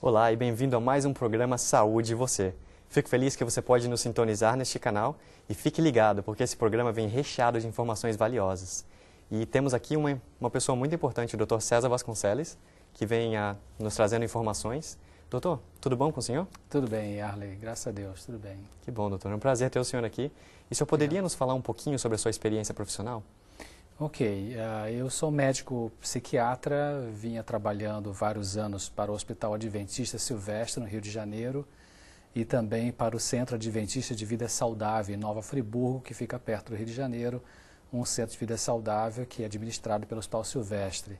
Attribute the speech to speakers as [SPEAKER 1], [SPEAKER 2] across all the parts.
[SPEAKER 1] Olá e bem-vindo a mais um programa Saúde e Você. Fico feliz que você pode nos sintonizar neste canal e fique ligado, porque esse programa vem recheado de informações valiosas. E temos aqui uma pessoa muito importante, o Dr. César Vasconcelos, que vem nos trazendo informações. Doutor, tudo bom com o senhor?
[SPEAKER 2] Tudo bem, Arley, graças a Deus, tudo bem.
[SPEAKER 1] Que bom, doutor. É um prazer ter o senhor aqui. E o senhor poderia nos falar um pouquinho sobre a sua experiência profissional?
[SPEAKER 2] Ok, eu sou médico psiquiatra, vinha trabalhando vários anos para o Hospital Adventista Silvestre, no Rio de Janeiro, e também para o Centro Adventista de Vida Saudável, em Nova Friburgo, que fica perto do Rio de Janeiro, um centro de vida saudável que é administrado pelo Hospital Silvestre.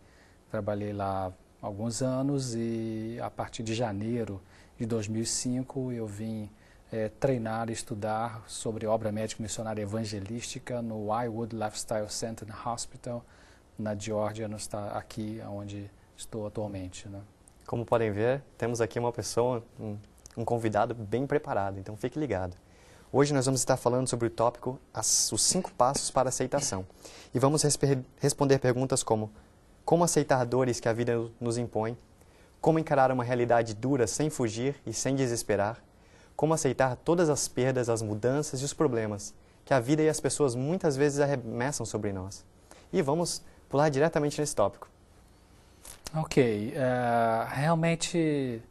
[SPEAKER 2] Trabalhei lá alguns anos e a partir de janeiro de 2005 eu vim treinar e estudar sobre obra médica missionária evangelística no Wildwood Lifestyle Center Hospital, na Geórgia, aqui onde estou atualmente, né?
[SPEAKER 1] Como podem ver, temos aqui uma pessoa, um convidado bem preparado, então fique ligado. Hoje nós vamos estar falando sobre o tópico os 5 passos para a aceitação. E vamos responder perguntas como aceitar dores que a vida nos impõe, como encarar uma realidade dura sem fugir e sem desesperar, como aceitar todas as perdas, as mudanças e os problemas que a vida e as pessoas muitas vezes arremessam sobre nós. E vamos pular diretamente nesse tópico.
[SPEAKER 2] Ok, realmente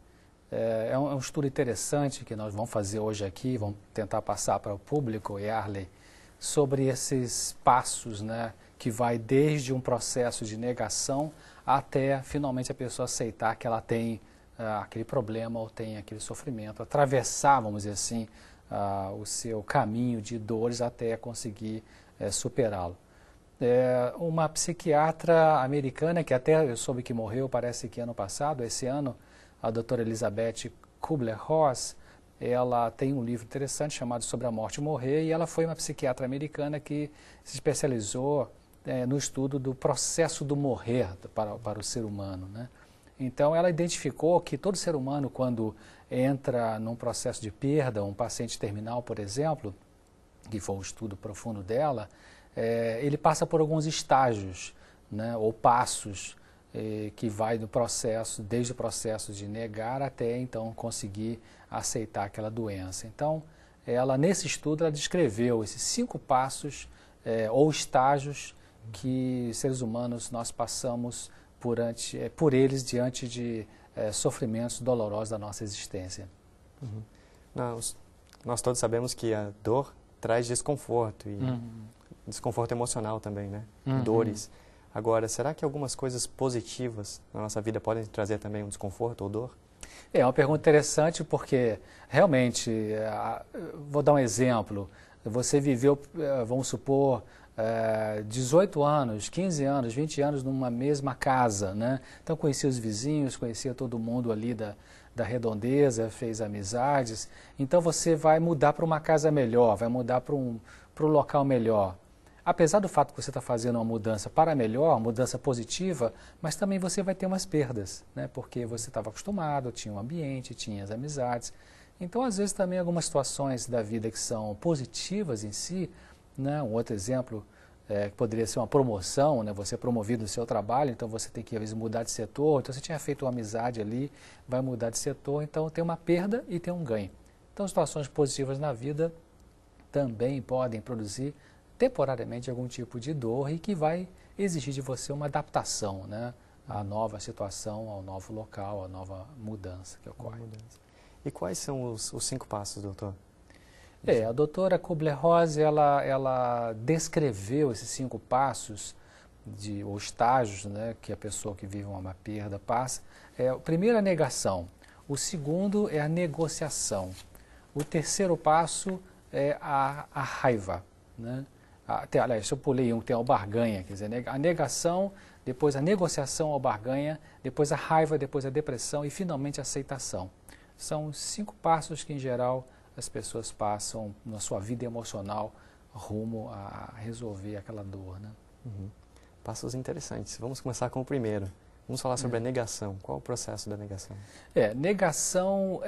[SPEAKER 2] é um estudo interessante que nós vamos fazer hoje aqui, vamos tentar passar para o público, Arley, sobre esses passos, né, que vai desde um processo de negação até finalmente a pessoa aceitar que ela tem aquele problema ou tem aquele sofrimento, atravessar, vamos dizer assim, o seu caminho de dores até conseguir superá-lo. Uma psiquiatra americana, que até eu soube que morreu, parece que ano passado, esse ano, a doutora Elizabeth Kubler-Ross, ela tem um livro interessante chamado Sobre a Morte e Morrer, e ela foi uma psiquiatra americana que se especializou no estudo do processo do morrer para o ser humano, né? Então, ela identificou que todo ser humano, quando entra num processo de perda, um paciente terminal, por exemplo, que foi um estudo profundo dela, ele passa por alguns estágios, né, ou passos, que vai do processo, desde o processo de negar até, então, conseguir aceitar aquela doença. Então, nesse estudo, ela descreveu esses 5 passos ou estágios que seres humanos nós passamos por eles diante de sofrimentos dolorosos da nossa existência.
[SPEAKER 1] Uhum. Nós todos sabemos que a dor traz desconforto e desconforto emocional também, né? Dores. Agora, será que algumas coisas positivas na nossa vida podem trazer também um desconforto ou dor?
[SPEAKER 2] É uma pergunta interessante porque, realmente, vou dar um exemplo. Você viveu, vamos supor, 18 anos, 15 anos, 20 anos numa mesma casa, né? Então conhecia os vizinhos, conhecia todo mundo ali da redondeza, fez amizades. Então você vai mudar para uma casa melhor, vai mudar para um local melhor. Apesar do fato que você está fazendo uma mudança para melhor, uma mudança positiva, mas também você vai ter umas perdas, né? Porque você estava acostumado, tinha um ambiente, tinha as amizades. Então, às vezes, também algumas situações da vida que são positivas em si, né? Um outro exemplo que poderia ser uma promoção, né? Você é promovido no seu trabalho, então você tem que, às vezes, mudar de setor. Então, você tinha feito uma amizade ali, vai mudar de setor. Então, tem uma perda e tem um ganho. Então, situações positivas na vida também podem produzir temporariamente algum tipo de dor e que vai exigir de você uma adaptação, né? À nova situação, ao novo local, à nova mudança que ocorre.
[SPEAKER 1] E quais são os 5 passos, doutor?
[SPEAKER 2] A doutora Kubler-Ross, ela descreveu esses 5 passos, ou estágios, né, que a pessoa que vive uma perda passa. O primeiro é a negação, o segundo é a negociação, o terceiro passo é a raiva, né? Aliás, eu pulei um, tem a barganha, quer dizer, a negação, depois a negociação ou barganha, depois a raiva, depois a depressão e finalmente a aceitação. São 5 passos que, em geral, as pessoas passam na sua vida emocional rumo a resolver aquela dor, né?
[SPEAKER 1] Passos interessantes. Vamos começar com o primeiro. Vamos falar sobre a negação. Qual é o processo da negação?
[SPEAKER 2] Negação,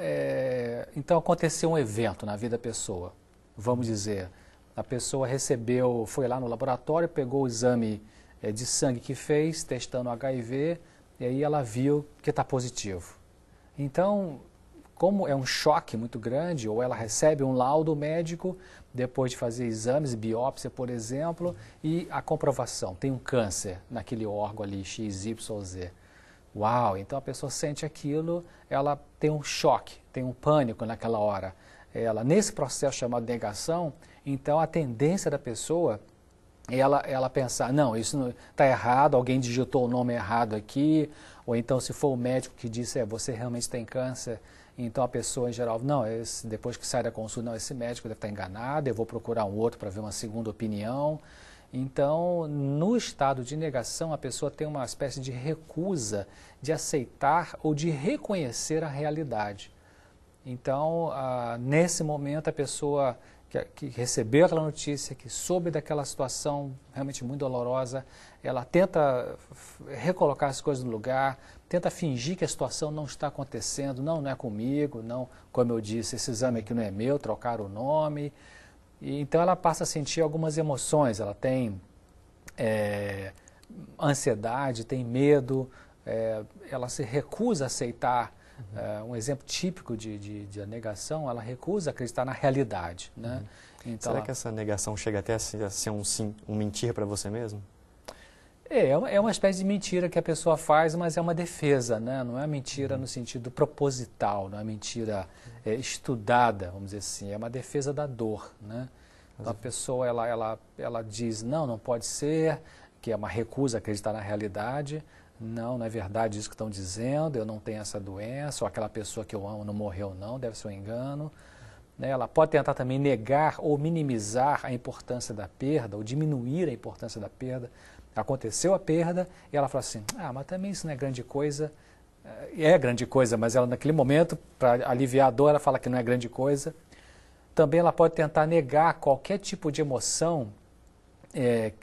[SPEAKER 2] então aconteceu um evento na vida da pessoa. Vamos dizer, a pessoa foi lá no laboratório, pegou o exame de sangue que fez, testando HIV, e aí ela viu que está positivo. Então, como é um choque muito grande, ou ela recebe um laudo médico depois de fazer exames, biópsia, por exemplo, e a comprovação, tem um câncer naquele órgão ali, XYZ. Uau, então a pessoa sente aquilo, ela tem um choque, tem um pânico naquela hora. Nesse processo chamado negação, então a tendência da pessoa é ela pensar, não, isso está errado, alguém digitou o nome errado aqui, ou então se for o médico que disse, você realmente tem câncer, então a pessoa em geral, não, depois que sai da consulta, não, esse médico deve estar enganado, eu vou procurar um outro para ver uma segunda opinião. Então, no estado de negação, a pessoa tem uma espécie de recusa de aceitar ou de reconhecer a realidade. Então, nesse momento, a pessoa que recebeu aquela notícia, que soube daquela situação realmente muito dolorosa, ela tenta recolocar as coisas no lugar, tenta fingir que a situação não está acontecendo, não é comigo, não, como eu disse, esse exame aqui não é meu, trocaram o nome. E, então ela passa a sentir algumas emoções, ela tem ansiedade, tem medo, ela se recusa a aceitar. Um exemplo típico de negação, ela recusa acreditar na realidade. Né? Então,
[SPEAKER 1] será que essa negação chega até a ser um mentir para você mesmo?
[SPEAKER 2] É uma espécie de mentira que a pessoa faz, mas é uma defesa, né? Não é mentira no sentido proposital, não é mentira estudada, vamos dizer assim, é uma defesa da dor. Né? Então a pessoa ela diz, não pode ser, que é uma recusa a acreditar na realidade, não é verdade isso que estão dizendo, eu não tenho essa doença, ou aquela pessoa que eu amo não morreu não, deve ser um engano. Ela pode tentar também negar ou minimizar a importância da perda, ou diminuir a importância da perda. Aconteceu a perda e ela fala assim, mas também isso não é grande coisa. É grande coisa, mas ela naquele momento, para aliviar a dor, ela fala que não é grande coisa. Também ela pode tentar negar qualquer tipo de emoção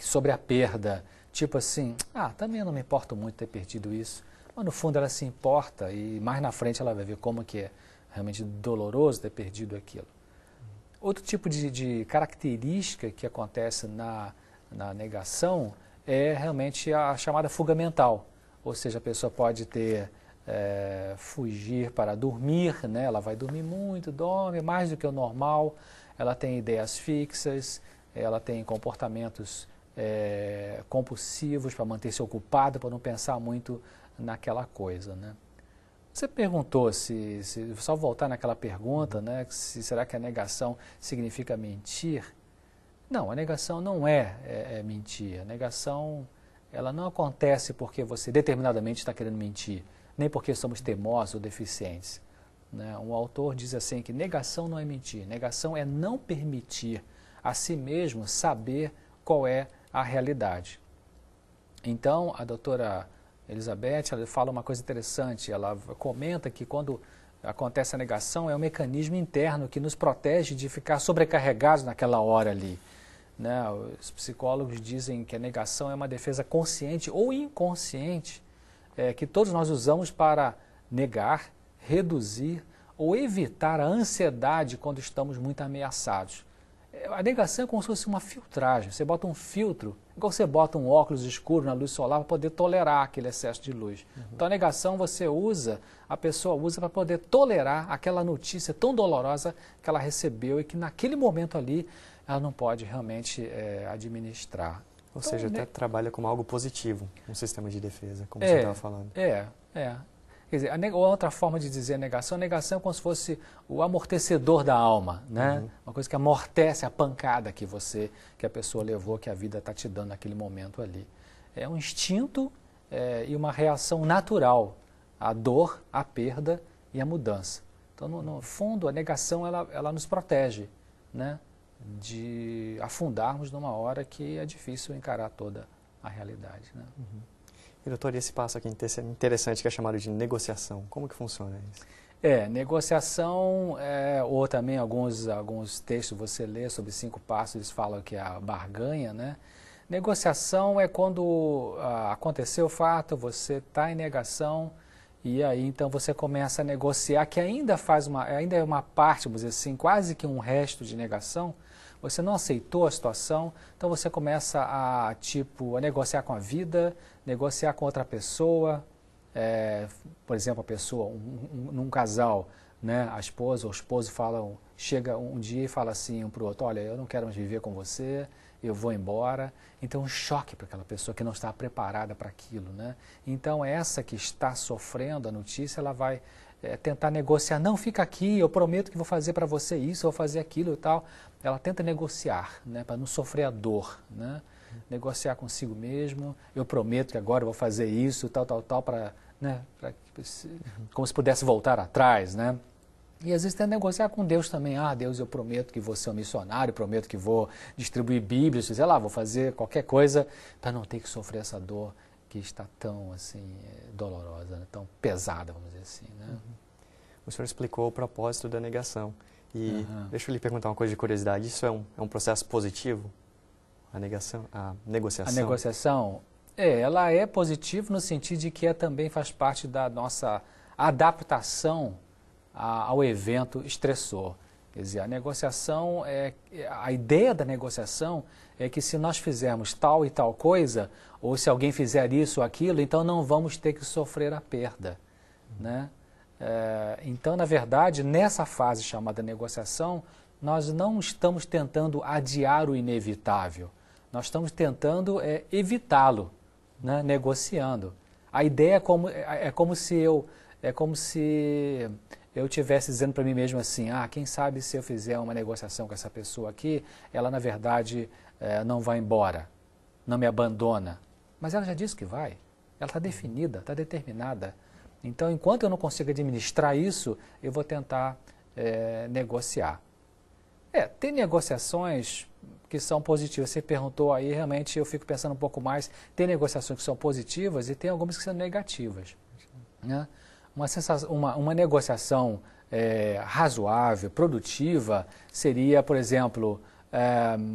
[SPEAKER 2] sobre a perda. Tipo assim, também eu não me importo muito ter perdido isso. Mas no fundo ela se importa e mais na frente ela vai ver como que é realmente doloroso ter perdido aquilo. Outro tipo de característica que acontece na negação é realmente a chamada fuga mental. Ou seja, a pessoa pode fugir para dormir, né? Ela vai dormir muito, dorme mais do que o normal, ela tem ideias fixas, ela tem comportamentos compulsivos para manter-se ocupada, para não pensar muito naquela coisa. Né? Você perguntou, só voltar naquela pergunta, né? Será que a negação significa mentir? Não, a negação não é mentir. A negação ela não acontece porque você determinadamente está querendo mentir, nem porque somos teimosos ou deficientes. Né? Um autor diz assim que negação não é mentir, negação é não permitir a si mesmo saber qual é a realidade. Então, a doutora Elizabeth ela fala uma coisa interessante, ela comenta que quando acontece a negação é um mecanismo interno que nos protege de ficar sobrecarregados naquela hora ali. Né? Os psicólogos dizem que a negação é uma defesa consciente ou inconsciente que todos nós usamos para negar, reduzir ou evitar a ansiedade quando estamos muito ameaçados. A negação é como se fosse uma filtragem. Você bota um filtro, igual você bota um óculos escuro na luz solar para poder tolerar aquele excesso de luz. Então a negação a pessoa usa para poder tolerar aquela notícia tão dolorosa que ela recebeu e que naquele momento ali ela não pode realmente administrar.
[SPEAKER 1] Ou seja, até trabalha como algo positivo, um sistema de defesa, como você estava falando.
[SPEAKER 2] Quer dizer, outra forma de dizer negação é como se fosse o amortecedor da alma, né? Uma coisa que amortece a pancada que a pessoa levou, que a vida está te dando naquele momento ali. É um instinto e uma reação natural à dor, à perda e à mudança. Então, no fundo, a negação ela nos protege, né? De afundarmos numa hora que é difícil encarar toda a realidade. Né?
[SPEAKER 1] E, doutor, esse passo aqui interessante que é chamado de negociação, como que funciona isso?
[SPEAKER 2] Negociação, ou também alguns textos você lê sobre 5 passos, eles falam que é a barganha, né? Negociação é quando aconteceu o fato, você está em negação e aí então você começa a negociar, que ainda é uma parte, vamos dizer assim, quase que um resto de negação. Você não aceitou a situação, então você começa a negociar com a vida, negociar com outra pessoa, por exemplo, a pessoa, num casal, né, a esposa ou o esposo chega um dia e fala assim um para o outro, olha, eu não quero mais viver com você, eu vou embora. Então, um choque para aquela pessoa que não está preparada para aquilo, né? Então, essa que está sofrendo a notícia, ela vai tentar negociar, não, fica aqui, eu prometo que vou fazer para você isso, eu vou fazer aquilo e tal. Ela tenta negociar, né, para não sofrer a dor, né? Negociar consigo mesmo, eu prometo que agora eu vou fazer isso, tal, para, né, como se pudesse voltar atrás, né? E às vezes tem que negociar com Deus também. Ah, Deus, eu prometo que vou ser um missionário, prometo que vou distribuir Bíblias, sei lá, vou fazer qualquer coisa para não ter que sofrer essa dor que está tão, assim, dolorosa, né? Tão pesada, vamos dizer assim, né?
[SPEAKER 1] O senhor explicou o propósito da negação. E deixa eu lhe perguntar uma coisa de curiosidade. Isso é um processo positivo? A negociação?
[SPEAKER 2] A negociação, ela é positiva no sentido de que também faz parte da nossa adaptação ao evento estressor. Quer dizer, a negociação, a ideia da negociação é que se nós fizermos tal e tal coisa, ou se alguém fizer isso ou aquilo, então não vamos ter que sofrer a perda, né? Então, na verdade, nessa fase chamada negociação, nós não estamos tentando adiar o inevitável, nós estamos tentando evitá-lo, né? Negociando. A ideia é como se eu estivesse dizendo para mim mesmo assim, quem sabe se eu fizer uma negociação com essa pessoa aqui, ela na verdade não vai embora, não me abandona. Mas ela já disse que vai, ela está definida, está determinada. Então, enquanto eu não consigo administrar isso, eu vou tentar negociar. Tem negociações que são positivas. Você perguntou aí, realmente eu fico pensando um pouco mais. Tem negociações que são positivas e tem algumas que são negativas, né? Uma negociação razoável, produtiva, seria, por exemplo,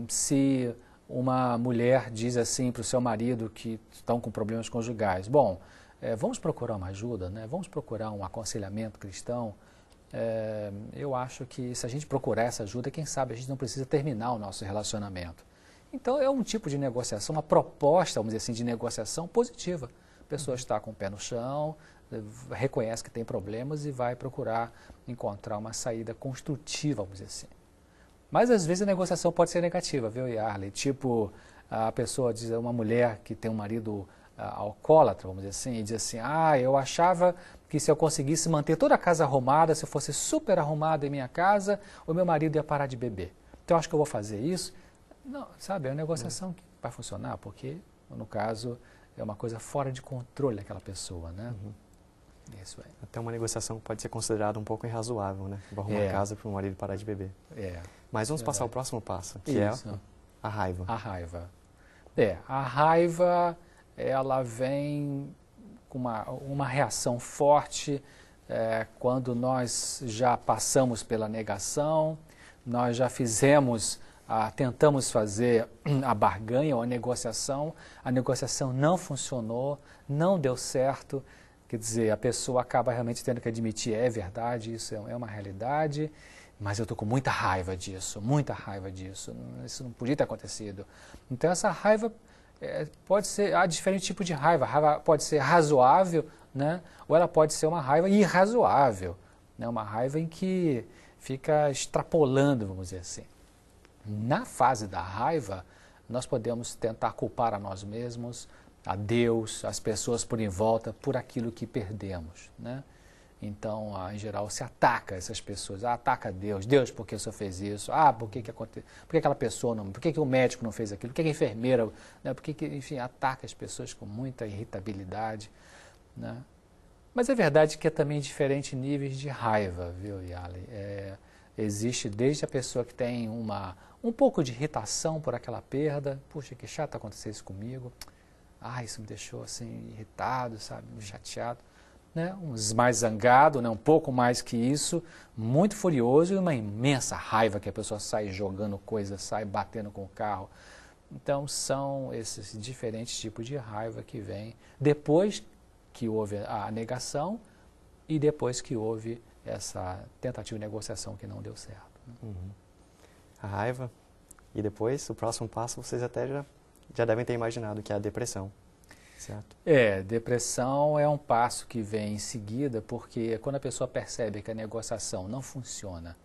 [SPEAKER 2] se uma mulher diz assim para o seu marido que estão com problemas conjugais, bom, vamos procurar uma ajuda, né? Vamos procurar um aconselhamento cristão. Eu acho que se a gente procurar essa ajuda, quem sabe a gente não precisa terminar o nosso relacionamento. Então é um tipo de negociação, uma proposta, vamos dizer assim, de negociação positiva. A pessoa está com o pé no chão, reconhece que tem problemas e vai procurar encontrar uma saída construtiva, vamos dizer assim. Mas às vezes a negociação pode ser negativa, viu, Yarley? Tipo, a pessoa diz, uma mulher que tem um marido alcoólatra, vamos dizer assim, e diz assim, eu achava que se eu conseguisse manter toda a casa arrumada, se eu fosse super arrumado em minha casa, o meu marido ia parar de beber. Então eu acho que eu vou fazer isso. Não, sabe, é uma negociação que vai funcionar, porque, no caso, é uma coisa fora de controle daquela pessoa, né? Isso aí.
[SPEAKER 1] Até uma negociação pode ser considerada um pouco irrazoável, né? Vou arrumar a casa para o marido parar de beber. Mas vamos passar ao próximo passo, que é a raiva.
[SPEAKER 2] A raiva. A raiva, ela vem com uma reação forte quando nós já passamos pela negação, nós já tentamos fazer a barganha ou a negociação não funcionou, não deu certo. Quer dizer, a pessoa acaba realmente tendo que admitir, é verdade, isso é uma realidade, mas eu estou com muita raiva disso, isso não podia ter acontecido. Então essa raiva pode ser, há diferentes tipos de raiva, a raiva pode ser razoável, né? Ou ela pode ser uma raiva irrazoável, né? Uma raiva em que fica extrapolando, vamos dizer assim. Na fase da raiva, nós podemos tentar culpar a nós mesmos, a Deus, as pessoas por em volta, por aquilo que perdemos, né? Então, em geral, se ataca essas pessoas, ataca Deus, por que o senhor fez isso? Por que aquela pessoa não, por que o médico não fez aquilo? Por que a enfermeira, né? Enfim, ataca as pessoas com muita irritabilidade, né? Mas é verdade que é também diferentes níveis de raiva, viu, Yarley? Existe desde a pessoa que tem um pouco de irritação por aquela perda, puxa, que chato acontecer isso comigo, isso me deixou assim irritado, sabe, chateado, né? Uns mais zangado, né? Um pouco mais que isso, muito furioso e uma imensa raiva que a pessoa sai jogando coisas, sai batendo com o carro. Então são esses diferentes tipos de raiva que vem depois que houve a negação e depois que houve essa tentativa de negociação que não deu certo.
[SPEAKER 1] A raiva e depois o próximo passo vocês até já devem ter imaginado, que é a depressão. Certo.
[SPEAKER 2] Depressão é um passo que vem em seguida, porque quando a pessoa percebe que a negociação não funciona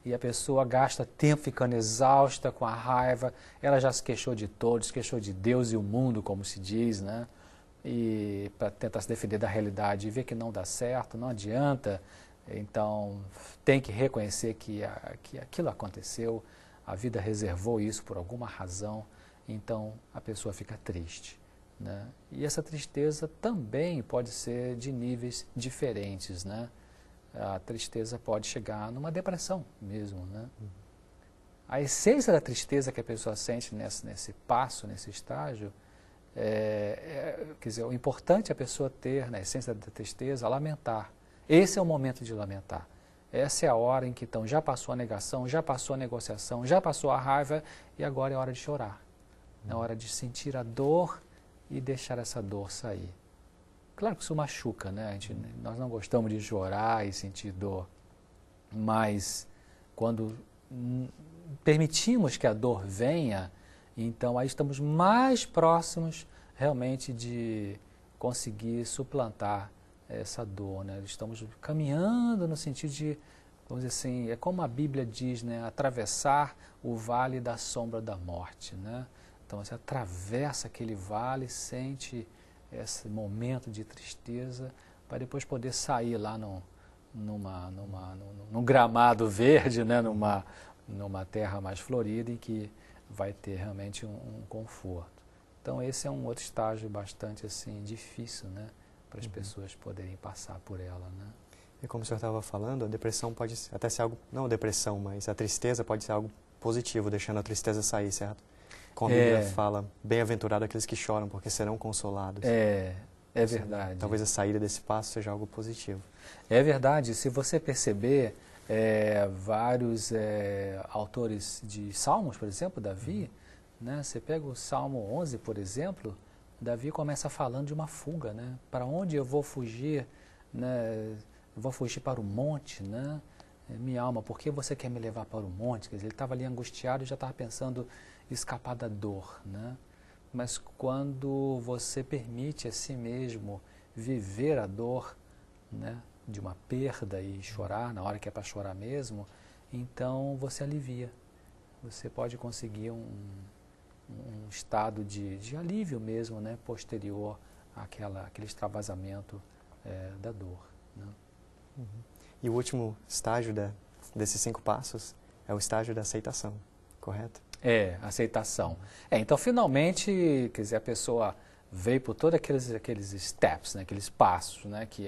[SPEAKER 2] e a pessoa gasta tempo ficando exausta com a raiva, ela já se queixou de todos, queixou de Deus e o mundo, como se diz, né? E para tentar se defender da realidade e ver que não dá certo, não adianta, então tem que reconhecer que aquilo aconteceu, a vida reservou isso por alguma razão, então a pessoa fica triste. Né? E essa tristeza também pode ser de níveis diferentes, né? A tristeza pode chegar numa depressão mesmo, né? A essência da tristeza que a pessoa sente nesse passo, nesse estágio, quer dizer, o importante é a pessoa ter, na essência da tristeza, lamentar. Esse é o momento de lamentar. Essa é a hora em que então já passou a negação, já passou a negociação, já passou a raiva e agora é hora de chorar. É hora de sentir a dor e deixar essa dor sair. Claro que isso machuca, né? Nós não gostamos de chorar e sentir dor, mas quando permitimos que a dor venha, então aí estamos mais próximos realmente de conseguir suplantar essa dor, né? Estamos caminhando no sentido de, vamos dizer assim, é como a Bíblia diz, né? Atravessar o vale da sombra da morte, né? Então você atravessa aquele vale, sente esse momento de tristeza, para depois poder sair lá num gramado verde, né? numa terra mais florida, em que vai ter realmente um conforto. Então esse é um outro estágio bastante assim, difícil, né? Para as pessoas poderem passar por ela, né?
[SPEAKER 1] E como o senhor estava falando, a depressão pode até ser algo, não a depressão, mas a tristeza pode ser algo positivo, deixando a tristeza sair, certo? Como a Bíblia fala, bem-aventurado aqueles que choram, porque serão consolados.
[SPEAKER 2] É verdade.
[SPEAKER 1] Talvez a saída desse passo seja algo positivo.
[SPEAKER 2] É verdade. Se você perceber, vários autores de Salmos, por exemplo, Davi, né? Você pega o Salmo 11, por exemplo, Davi começa falando de uma fuga, né? Para onde eu vou fugir? Né? Eu vou fugir para o monte, né? Minha alma, por que você quer me levar para o monte? Quer dizer, ele estava ali angustiado e já estava pensando escapar da dor, né? Mas quando você permite a si mesmo viver a dor, né, de uma perda e chorar na hora que é para chorar mesmo, então você alivia. Você pode conseguir um estado de alívio mesmo, né, posterior àquele extravasamento da dor, né?
[SPEAKER 1] E o último estágio desses 5 passos é o estágio da aceitação, correto?
[SPEAKER 2] Aceitação. Então, finalmente, quer dizer, a pessoa veio por todos aqueles steps, né, aqueles passos, né, que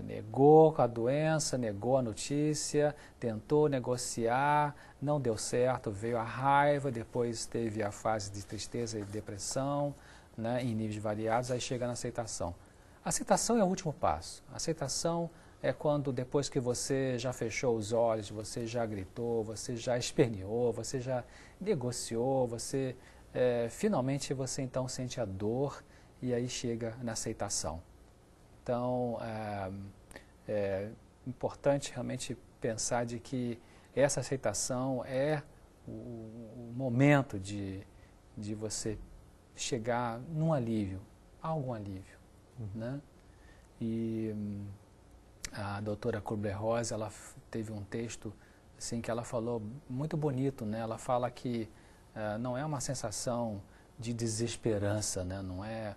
[SPEAKER 2] negou a doença, negou a notícia, tentou negociar, não deu certo, veio a raiva, depois teve a fase de tristeza e depressão, né, em níveis variados, aí chega na aceitação. A aceitação é o último passo. A aceitação é quando, depois que você já fechou os olhos, você já gritou, você já esperneou, você já negociou, finalmente você então sente a dor e aí chega na aceitação. Então, é importante realmente pensar de que essa aceitação é o momento de você chegar num alívio, algum alívio, né? E a doutora Kübler-Ross, ela teve um texto assim, que ela falou muito bonito, né? Ela fala que não é uma sensação de desesperança, né? Não é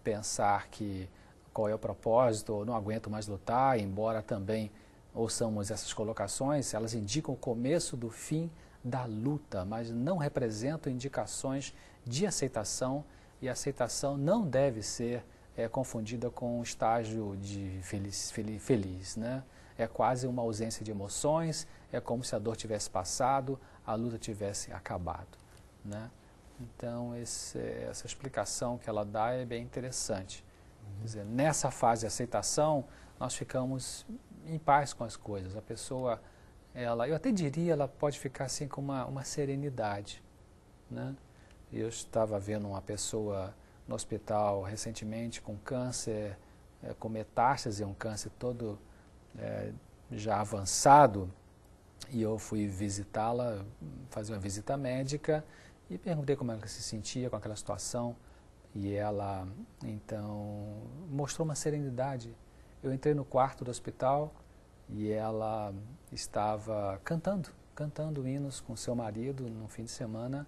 [SPEAKER 2] pensar que qual é o propósito, ou não aguento mais lutar, embora também ouçamos essas colocações, elas indicam o começo do fim da luta, mas não representam indicações de aceitação, e a aceitação não deve ser confundida com um estágio de feliz, né? É quase uma ausência de emoções, é como se a dor tivesse passado, a luta tivesse acabado, né? Então, essa explicação que ela dá é bem interessante. Quer dizer, nessa fase de aceitação, nós ficamos em paz com as coisas. A pessoa, eu até diria, ela pode ficar assim com uma serenidade, né? Eu estava vendo uma pessoa no hospital recentemente com câncer, com metástase, um câncer todo já avançado, e eu fui visitá-la, fazer uma visita médica, e perguntei como ela se sentia com aquela situação. E ela, então, mostrou uma serenidade. Eu entrei no quarto do hospital e ela estava cantando hinos com seu marido no fim de semana.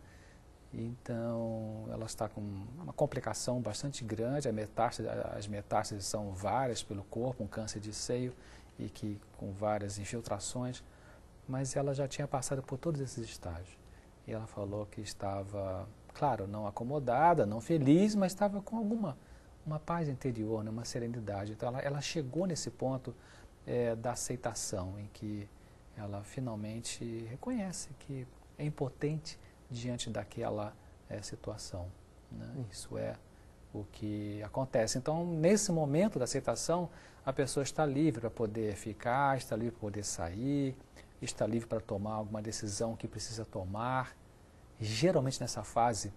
[SPEAKER 2] Então, ela está com uma complicação bastante grande, as metástases são várias pelo corpo, um câncer de seio e que com várias infiltrações, mas ela já tinha passado por todos esses estágios. E ela falou que estava, claro, não acomodada, não feliz, mas estava com uma paz interior, né, uma serenidade. Então, ela chegou nesse ponto da aceitação, em que ela finalmente reconhece que é impotente diante daquela situação, né? Isso é o que acontece. Então, nesse momento da aceitação, a pessoa está livre para poder ficar, está livre para poder sair, está livre para tomar alguma decisão que precisa tomar. Geralmente, nessa fase,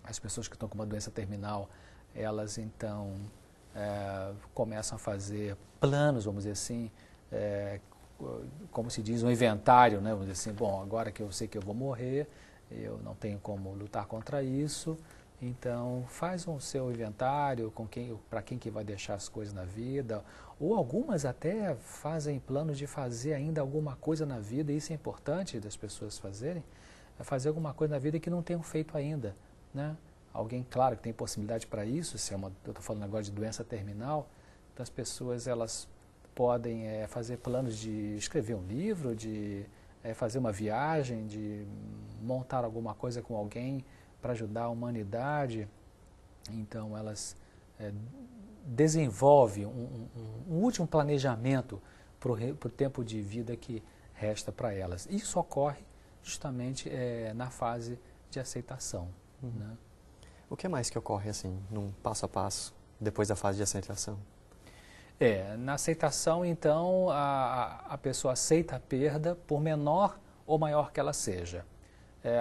[SPEAKER 2] as pessoas que estão com uma doença terminal, elas, então, começam a fazer planos, vamos dizer assim, como se diz, um inventário, né? Vamos dizer assim, bom, agora que eu sei que eu vou morrer, eu não tenho como lutar contra isso, então faz o seu inventário para quem que vai deixar as coisas na vida, ou algumas até fazem planos de fazer ainda alguma coisa na vida, e isso é importante das pessoas fazerem, fazer alguma coisa na vida que não tenham feito ainda, né? Alguém, claro, que tem possibilidade para isso, eu estou falando agora de doença terminal, então as pessoas elas podem fazer planos de escrever um livro, de fazer uma viagem, de montar alguma coisa com alguém para ajudar a humanidade. Então, elas desenvolvem um último planejamento para o tempo de vida que resta para elas. Isso ocorre justamente na fase de aceitação.
[SPEAKER 1] Uhum.
[SPEAKER 2] Né?
[SPEAKER 1] O que mais que ocorre, assim, num passo a passo, depois da fase de aceitação?
[SPEAKER 2] Na aceitação, então, a pessoa aceita a perda, por menor ou maior que ela seja.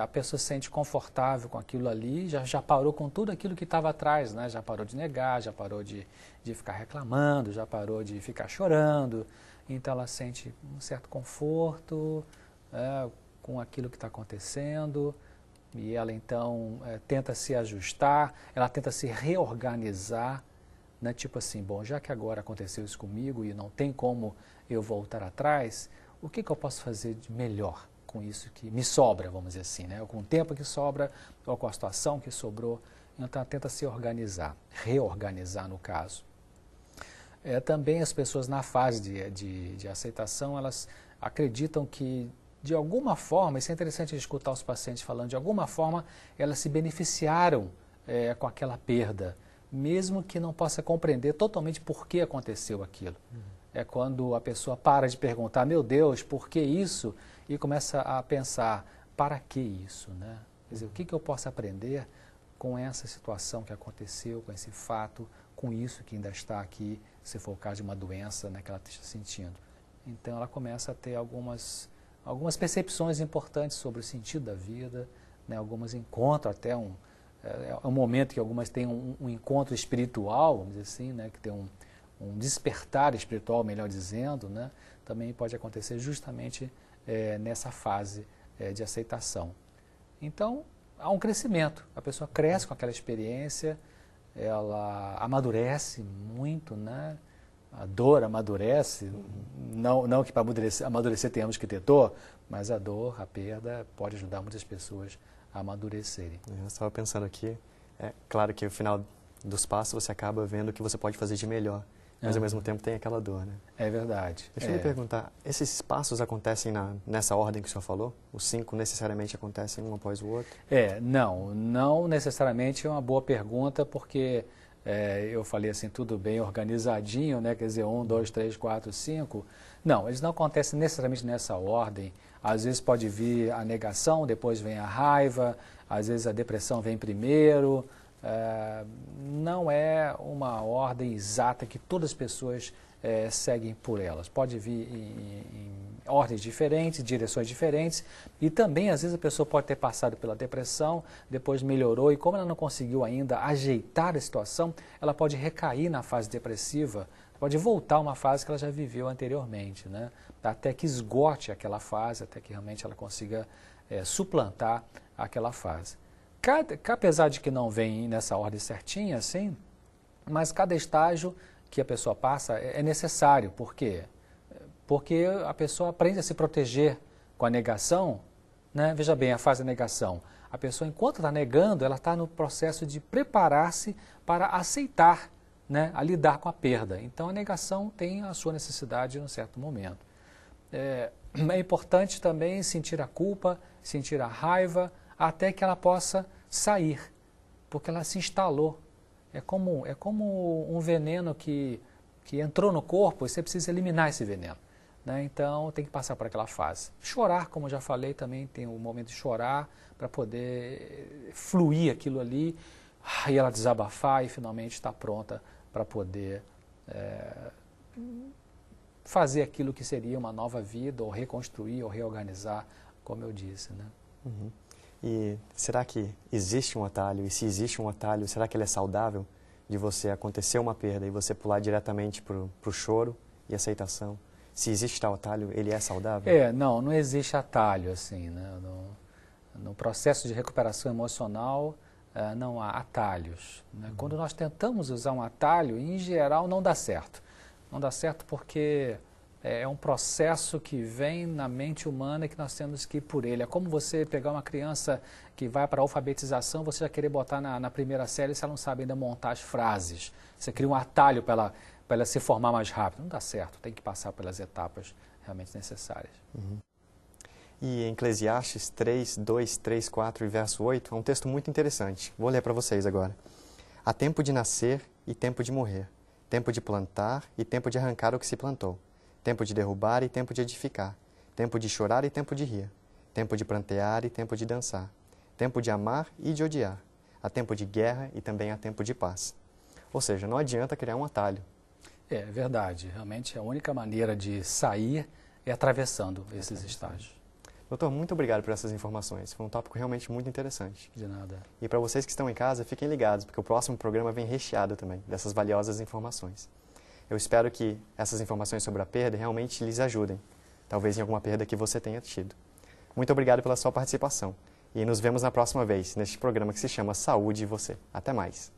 [SPEAKER 2] A pessoa se sente confortável com aquilo ali, já parou com tudo aquilo que estava atrás, né? Já parou de negar, já parou de ficar reclamando, já parou de ficar chorando. Então, ela sente um certo conforto com aquilo que está acontecendo. E ela, então, tenta se ajustar, ela tenta se reorganizar. Né? Tipo assim, bom, já que agora aconteceu isso comigo e não tem como eu voltar atrás, o que eu posso fazer de melhor com isso que me sobra, vamos dizer assim, né? Ou com o tempo que sobra, ou com a situação que sobrou. Então, ela tenta se organizar, reorganizar no caso. Também as pessoas na fase de aceitação, elas acreditam que, de alguma forma, isso é interessante escutar os pacientes falando, de alguma forma elas se beneficiaram com aquela perda, mesmo que não possa compreender totalmente por que aconteceu aquilo. É quando a pessoa para de perguntar, meu Deus, por que isso? E começa a pensar, para que isso? Né? Quer dizer, o que eu posso aprender com essa situação que aconteceu, com esse fato, com isso que ainda está aqui, se for o caso de uma doença, né, que ela esteja sentindo. Então, ela começa a ter algumas percepções importantes sobre o sentido da vida, né, algumas encontram até um momento que algumas têm um encontro espiritual, vamos dizer assim, né, que tem um despertar espiritual, melhor dizendo, né, também pode acontecer justamente nessa fase de aceitação. Então, há um crescimento, a pessoa cresce com aquela experiência, ela amadurece muito, né, a dor amadurece, não que para amadurecer tenhamos que ter dor, mas a dor, a perda, pode ajudar muitas pessoas a amadurecerem.
[SPEAKER 1] Eu estava pensando aqui, claro que no final dos passos você acaba vendo o que você pode fazer de melhor, mas ao mesmo tempo tem aquela dor, né? É
[SPEAKER 2] verdade.
[SPEAKER 1] Deixa eu lhe perguntar, esses passos acontecem nessa ordem que o senhor falou? Os 5 necessariamente acontecem um após o outro?
[SPEAKER 2] Não necessariamente é uma boa pergunta, porque eu falei assim, tudo bem organizadinho, né? Quer dizer, 1, 2, 3, 4, 5. Não, eles não acontecem necessariamente nessa ordem. Às vezes pode vir a negação, depois vem a raiva, às vezes a depressão vem primeiro. Não é uma ordem exata que todas as pessoas seguem por elas. Pode vir em ordens diferentes, direções diferentes, e também às vezes a pessoa pode ter passado pela depressão, depois melhorou, e como ela não conseguiu ainda ajeitar a situação, ela pode recair na fase depressiva, pode voltar a uma fase que ela já viveu anteriormente, né? Até que esgote aquela fase, até que realmente ela consiga suplantar aquela fase. apesar de que não vem nessa ordem certinha, assim, mas cada estágio que a pessoa passa é necessário. Por quê? Porque a pessoa aprende a se proteger com a negação, né? Veja bem, a fase da negação. A pessoa, enquanto está negando, ela está no processo de preparar-se para aceitar, né? A lidar com a perda. Então, a negação tem a sua necessidade em um certo momento. É importante também sentir a culpa, sentir a raiva, até que ela possa sair, porque ela se instalou. É como um veneno que entrou no corpo e você precisa eliminar esse veneno, né? Então, tem que passar por aquela fase. Chorar, como eu já falei, também tem o momento de chorar para poder fluir aquilo ali, e ela desabafar e finalmente estar pronta para poder fazer aquilo que seria uma nova vida, ou reconstruir, ou reorganizar, como eu disse, né?
[SPEAKER 1] Uhum. E será que existe um atalho? E se existe um atalho, será que ele é saudável? De você acontecer uma perda e você pular diretamente para o choro e aceitação? Se existe tal atalho, ele é saudável?
[SPEAKER 2] Não existe atalho, assim, né? No processo de recuperação emocional, não há atalhos, né?
[SPEAKER 1] Uhum.
[SPEAKER 2] Quando nós tentamos usar um atalho, em geral não dá certo. Não dá certo porque é um processo que vem na mente humana e que nós temos que ir por ele. É como você pegar uma criança que vai para a alfabetização, você já querer botar na primeira série se ela não sabe ainda montar as frases. Você cria um atalho para ela se formar mais rápido. Não dá certo, tem que passar pelas etapas realmente necessárias.
[SPEAKER 1] Uhum. E em Eclesiastes 3, 2, 3, 4 e verso 8, é um texto muito interessante. Vou ler para vocês agora. Há tempo de nascer e tempo de morrer, tempo de plantar e tempo de arrancar o que se plantou, tempo de derrubar e tempo de edificar, tempo de chorar e tempo de rir, tempo de prantear e tempo de dançar, tempo de amar e de odiar, há tempo de guerra e também há tempo de paz. Ou seja, não adianta criar um atalho.
[SPEAKER 2] É verdade, realmente a única maneira de sair é atravessando esses estágios.
[SPEAKER 1] Doutor, muito obrigado por essas informações. Foi um tópico realmente muito interessante.
[SPEAKER 2] De nada.
[SPEAKER 1] E para vocês que estão em casa, fiquem ligados, porque o próximo programa vem recheado também dessas valiosas informações. Eu espero que essas informações sobre a perda realmente lhes ajudem, talvez em alguma perda que você tenha tido. Muito obrigado pela sua participação e nos vemos na próxima vez, neste programa que se chama Saúde e Você. Até mais!